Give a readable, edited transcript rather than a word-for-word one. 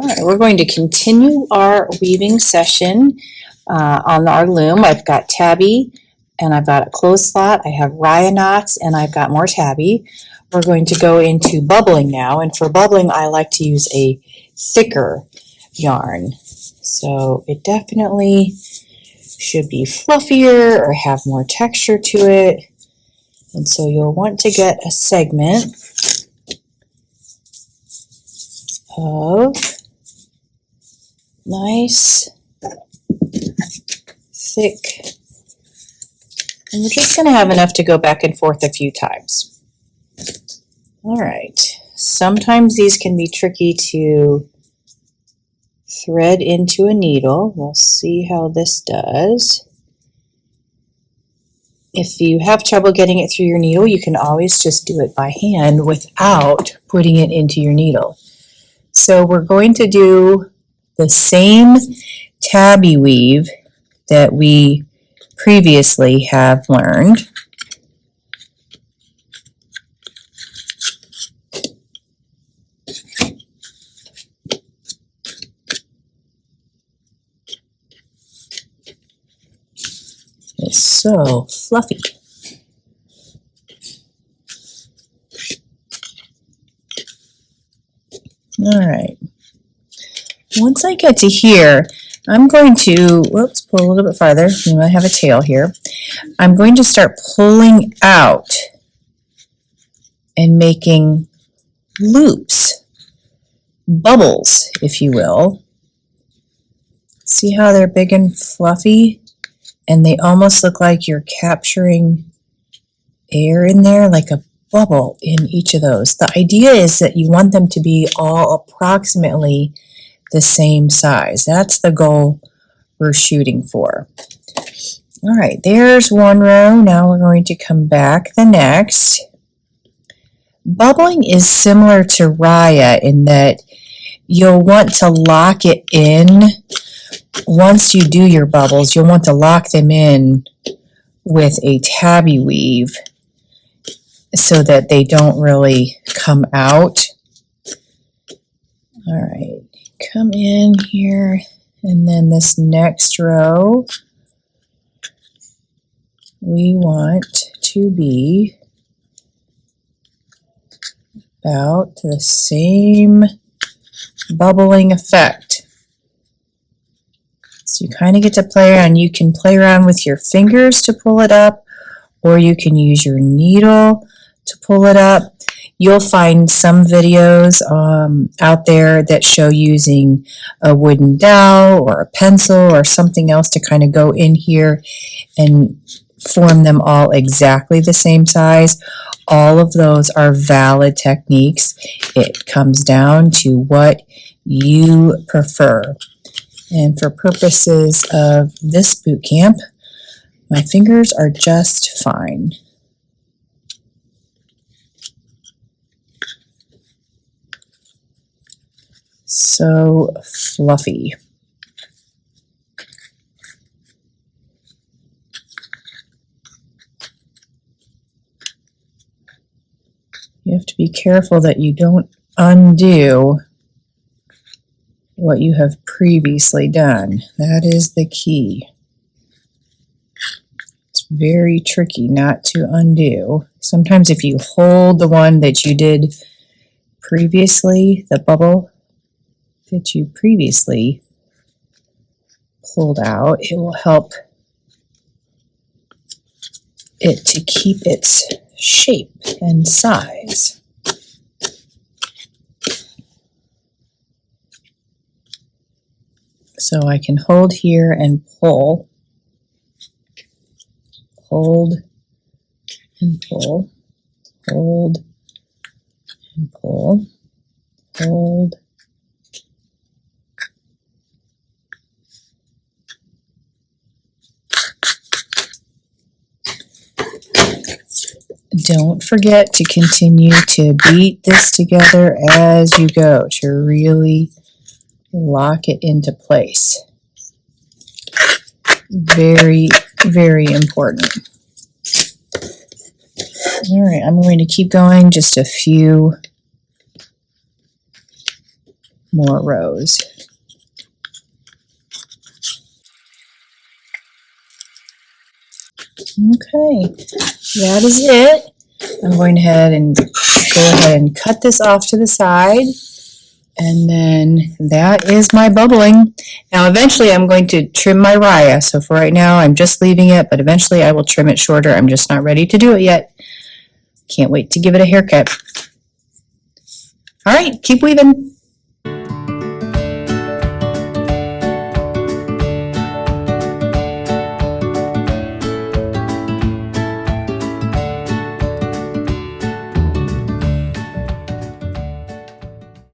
All right, we're going to continue our weaving session on our loom. I've got tabby and I've got a closed slot. I have Raya knots and I've got more tabby. We're going to go into bubbling now, and for bubbling I like to use a thicker yarn. So it definitely should be fluffier or have more texture to it. And so you'll want to get a segment of nice, thick, and we're just going to have enough to go back and forth a few times. All right, sometimes these can be tricky to thread into a needle. We'll see how this does. If you have trouble getting it through your needle, you can always just do it by hand without putting it into your needle. So we're going to do the same tabby weave that we previously have learned. It's so fluffy. All right. Once I get to here, I'm going to, pull a little bit farther. We might have a tail here. I'm going to start pulling out and making loops, bubbles, if you will. See how they're big and fluffy? And they almost look like you're capturing air in there, like a bubble in each of those. The idea is that you want them to be all approximately the same size. That's the goal we're shooting for. All right, there's one row. Now we're going to come back the next. Bubbling is similar to Raya in that you'll want to lock it in. Once you do your bubbles, you'll want to lock them in with a tabby weave so that they don't really come out. All right, come in here, and then this next row, we want to be about the same bubbling effect. So you kind of get to play around. You can play around with your fingers to pull it up, or you can use your needle to pull it up. You'll find some videos out there that show using a wooden dowel or a pencil or something else to kind of go in here and form them all exactly the same size. All of those are valid techniques. It comes down to what you prefer. And for purposes of this boot camp, my fingers are just fine. So fluffy. You have to be careful that you don't undo what you have previously done. That is the key. It's very tricky not to undo. Sometimes if you hold the one that you did previously, the bubble that you previously pulled out, it will help it to keep its shape and size. So I can hold here and pull, hold and pull, hold and pull, hold. Don't forget to continue to beat this together as you go to really lock it into place. Very, very important. All right, I'm going to keep going just a few more rows. Okay, that is it. I'm going ahead and cut this off to the side. And then that is my bubbling. Now eventually I'm going to trim my raya. So for right now I'm just leaving it, but eventually I will trim it shorter. I'm just not ready to do it yet. Can't wait to give it a haircut. All right, keep weaving.